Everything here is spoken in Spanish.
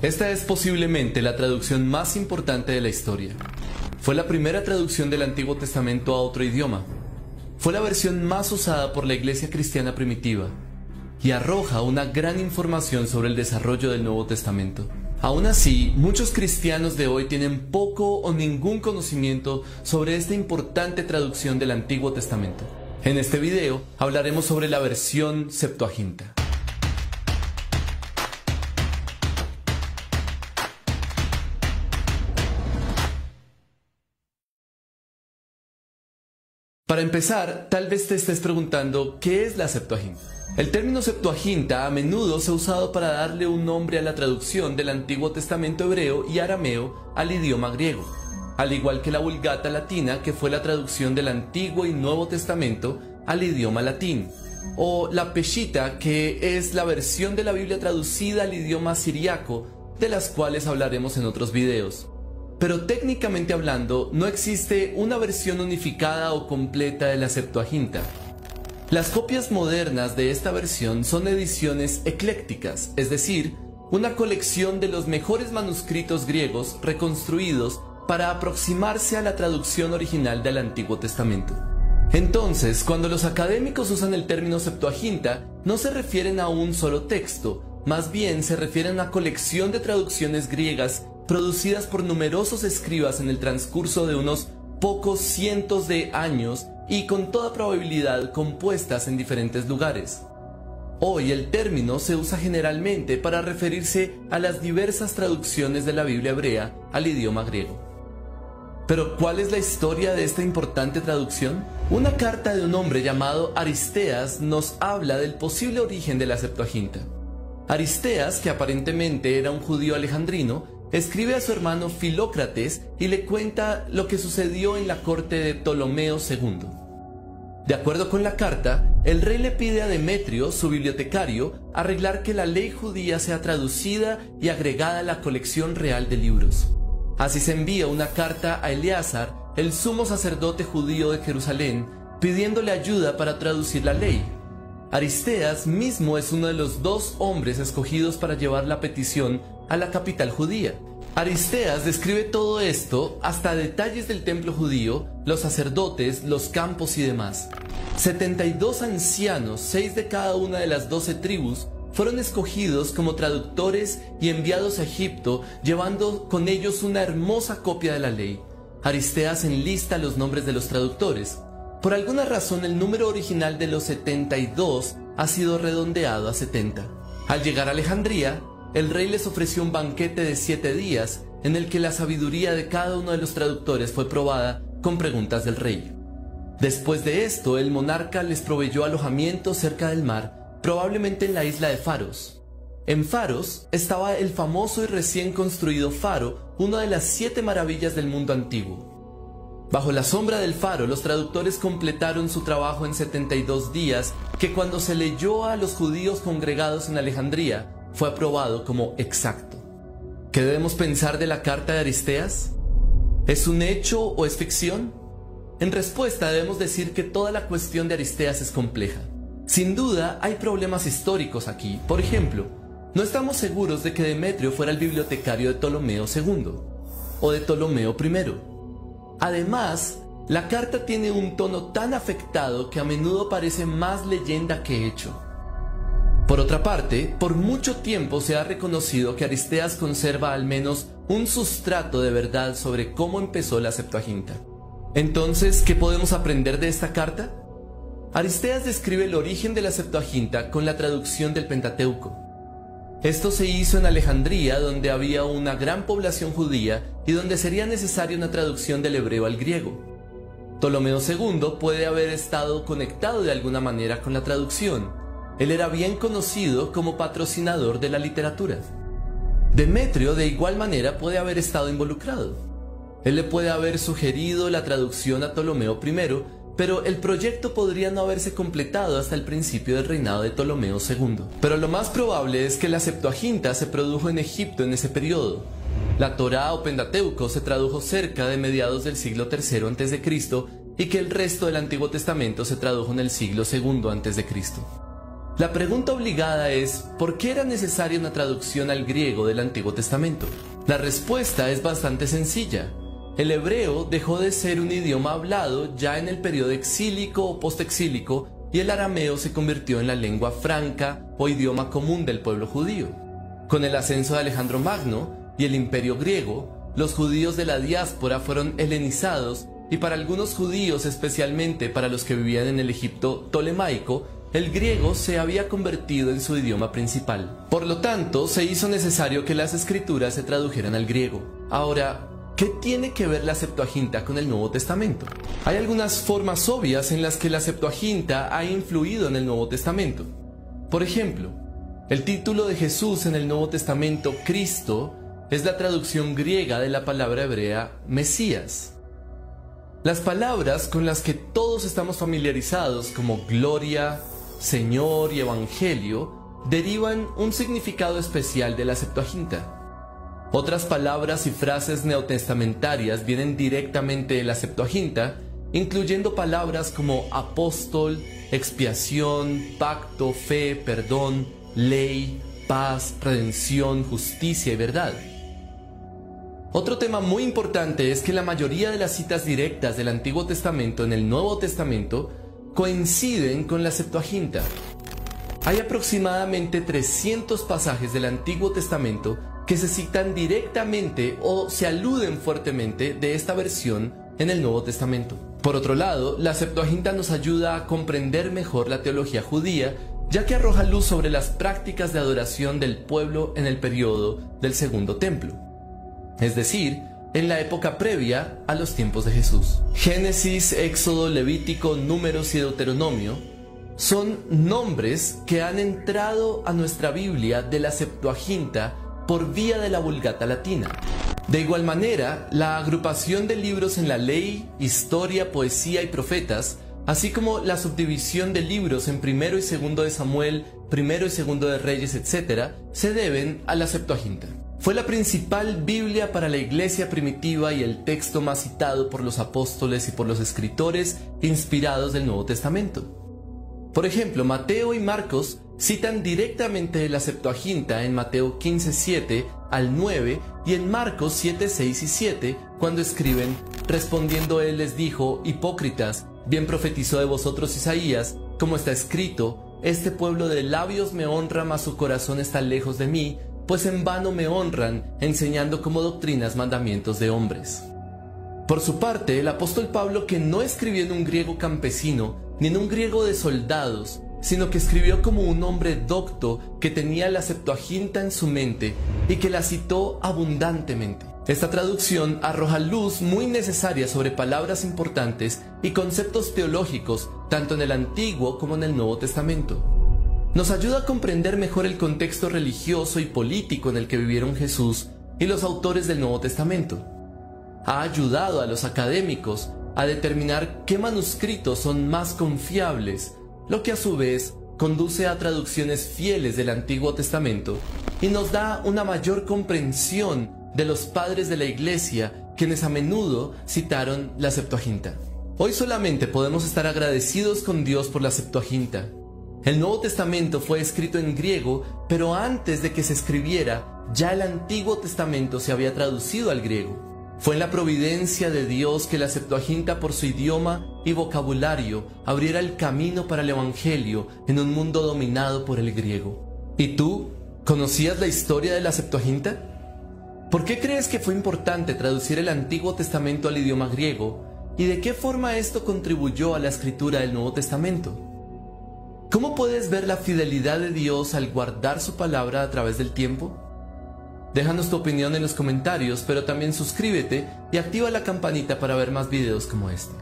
Esta es posiblemente la traducción más importante de la historia. Fue la primera traducción del Antiguo Testamento a otro idioma. Fue la versión más usada por la iglesia cristiana primitiva y arroja una gran información sobre el desarrollo del Nuevo Testamento. Aún así, muchos cristianos de hoy tienen poco o ningún conocimiento sobre esta importante traducción del Antiguo Testamento. En este video hablaremos sobre la versión Septuaginta. Para empezar, tal vez te estés preguntando, ¿qué es la Septuaginta? El término Septuaginta a menudo se ha usado para darle un nombre a la traducción del Antiguo Testamento hebreo y arameo al idioma griego, al igual que la Vulgata latina, que fue la traducción del Antiguo y Nuevo Testamento al idioma latín, o la Peshitta, que es la versión de la Biblia traducida al idioma siriaco, de las cuales hablaremos en otros videos. Pero técnicamente hablando, no existe una versión unificada o completa de la Septuaginta. Las copias modernas de esta versión son ediciones eclécticas, es decir, una colección de los mejores manuscritos griegos reconstruidos para aproximarse a la traducción original del Antiguo Testamento. Entonces, cuando los académicos usan el término Septuaginta, no se refieren a un solo texto, más bien se refieren a una colección de traducciones griegas producidas por numerosos escribas en el transcurso de unos pocos cientos de años y con toda probabilidad compuestas en diferentes lugares. Hoy el término se usa generalmente para referirse a las diversas traducciones de la Biblia hebrea al idioma griego. Pero ¿cuál es la historia de esta importante traducción? Una carta de un hombre llamado Aristeas nos habla del posible origen de la Septuaginta. Aristeas, que aparentemente era un judío alejandrino, escribe a su hermano Filócrates y le cuenta lo que sucedió en la corte de Ptolomeo II. De acuerdo con la carta, el rey le pide a Demetrio, su bibliotecario, arreglar que la ley judía sea traducida y agregada a la colección real de libros. Así se envía una carta a Eleazar, el sumo sacerdote judío de Jerusalén, pidiéndole ayuda para traducir la ley. Aristeas mismo es uno de los dos hombres escogidos para llevar la petición a la capital judía. Aristeas describe todo esto, hasta detalles del templo judío, los sacerdotes, los campos y demás. 72 ancianos, 6 de cada una de las 12 tribus, fueron escogidos como traductores y enviados a Egipto, llevando con ellos una hermosa copia de la ley. Aristeas enlista los nombres de los traductores. Por alguna razón, el número original de los 72 ha sido redondeado a 70. Al llegar a Alejandría, el rey les ofreció un banquete de 7 días en el que la sabiduría de cada uno de los traductores fue probada con preguntas del rey. Después de esto, el monarca les proveyó alojamiento cerca del mar, probablemente en la isla de Faros. En Faros estaba el famoso y recién construido faro, una de las 7 maravillas del mundo antiguo. Bajo la sombra del faro, los traductores completaron su trabajo en 72 días, que cuando se leyó a los judíos congregados en Alejandría, fue aprobado como exacto. ¿Qué debemos pensar de la carta de Aristeas? ¿Es un hecho o es ficción? En respuesta debemos decir que toda la cuestión de Aristeas es compleja. Sin duda hay problemas históricos aquí. Por ejemplo, no estamos seguros de que Demetrio fuera el bibliotecario de Ptolomeo II o de Ptolomeo I. Además, la carta tiene un tono tan afectado que a menudo parece más leyenda que hecho. Por otra parte, por mucho tiempo se ha reconocido que Aristeas conserva al menos un sustrato de verdad sobre cómo empezó la Septuaginta. Entonces, ¿qué podemos aprender de esta carta? Aristeas describe el origen de la Septuaginta con la traducción del Pentateuco. Esto se hizo en Alejandría, donde había una gran población judía y donde sería necesaria una traducción del hebreo al griego. Ptolomeo II puede haber estado conectado de alguna manera con la traducción. Él era bien conocido como patrocinador de la literatura. Demetrio de igual manera puede haber estado involucrado. Él le puede haber sugerido la traducción a Ptolomeo I, pero el proyecto podría no haberse completado hasta el principio del reinado de Ptolomeo II. Pero lo más probable es que la Septuaginta se produjo en Egipto en ese periodo. La Torá o Pentateuco se tradujo cerca de mediados del siglo III a.C. y que el resto del Antiguo Testamento se tradujo en el siglo II a.C. La pregunta obligada es, ¿por qué era necesaria una traducción al griego del Antiguo Testamento? La respuesta es bastante sencilla. El hebreo dejó de ser un idioma hablado ya en el periodo exílico o postexílico y el arameo se convirtió en la lengua franca o idioma común del pueblo judío. Con el ascenso de Alejandro Magno y el imperio griego, los judíos de la diáspora fueron helenizados y para algunos judíos, especialmente para los que vivían en el Egipto tolemaico, el griego se había convertido en su idioma principal. Por lo tanto, se hizo necesario que las escrituras se tradujeran al griego. Ahora, ¿qué tiene que ver la Septuaginta con el Nuevo Testamento? Hay algunas formas obvias en las que la Septuaginta ha influido en el Nuevo Testamento. Por ejemplo, el título de Jesús en el Nuevo Testamento, Cristo, es la traducción griega de la palabra hebrea Mesías. Las palabras con las que todos estamos familiarizados como gloria, Señor y Evangelio derivan un significado especial de la Septuaginta. Otras palabras y frases neotestamentarias vienen directamente de la Septuaginta, incluyendo palabras como apóstol, expiación, pacto, fe, perdón, ley, paz, redención, justicia y verdad. Otro tema muy importante es que la mayoría de las citas directas del Antiguo Testamento en el Nuevo Testamento coinciden con la Septuaginta. Hay aproximadamente 300 pasajes del Antiguo Testamento que se citan directamente o se aluden fuertemente de esta versión en el Nuevo Testamento. Por otro lado, la Septuaginta nos ayuda a comprender mejor la teología judía, ya que arroja luz sobre las prácticas de adoración del pueblo en el periodo del Segundo Templo, es decir, en la época previa a los tiempos de Jesús. Génesis, Éxodo, Levítico, Números y Deuteronomio son nombres que han entrado a nuestra Biblia de la Septuaginta por vía de la Vulgata latina. De igual manera, la agrupación de libros en la ley, historia, poesía y profetas, así como la subdivisión de libros en primero y segundo de Samuel, primero y segundo de Reyes, etc., se deben a la Septuaginta. Fue la principal Biblia para la iglesia primitiva y el texto más citado por los apóstoles y por los escritores inspirados del Nuevo Testamento. Por ejemplo, Mateo y Marcos citan directamente de la Septuaginta en Mateo 15:7 al 9 y en Marcos 7:6 y 7, cuando escriben: respondiendo él les dijo: hipócritas, bien profetizó de vosotros Isaías, como está escrito: este pueblo de labios me honra, mas su corazón está lejos de mí, pues en vano me honran, enseñando como doctrinas mandamientos de hombres. Por su parte, el apóstol Pablo, que no escribió en un griego campesino, ni en un griego de soldados, sino que escribió como un hombre docto que tenía la Septuaginta en su mente y que la citó abundantemente. Esta traducción arroja luz muy necesaria sobre palabras importantes y conceptos teológicos, tanto en el Antiguo como en el Nuevo Testamento. Nos ayuda a comprender mejor el contexto religioso y político en el que vivieron Jesús y los autores del Nuevo Testamento. Ha ayudado a los académicos a determinar qué manuscritos son más confiables, lo que a su vez conduce a traducciones fieles del Antiguo Testamento y nos da una mayor comprensión de los padres de la Iglesia, quienes a menudo citaron la Septuaginta. Hoy solamente podemos estar agradecidos con Dios por la Septuaginta. El Nuevo Testamento fue escrito en griego, pero antes de que se escribiera, ya el Antiguo Testamento se había traducido al griego. Fue en la providencia de Dios que la Septuaginta, por su idioma y vocabulario, abriera el camino para el Evangelio en un mundo dominado por el griego. ¿Y tú? ¿Conocías la historia de la Septuaginta? ¿Por qué crees que fue importante traducir el Antiguo Testamento al idioma griego? ¿Y de qué forma esto contribuyó a la escritura del Nuevo Testamento? ¿Cómo puedes ver la fidelidad de Dios al guardar su palabra a través del tiempo? Déjanos tu opinión en los comentarios, pero también suscríbete y activa la campanita para ver más videos como este.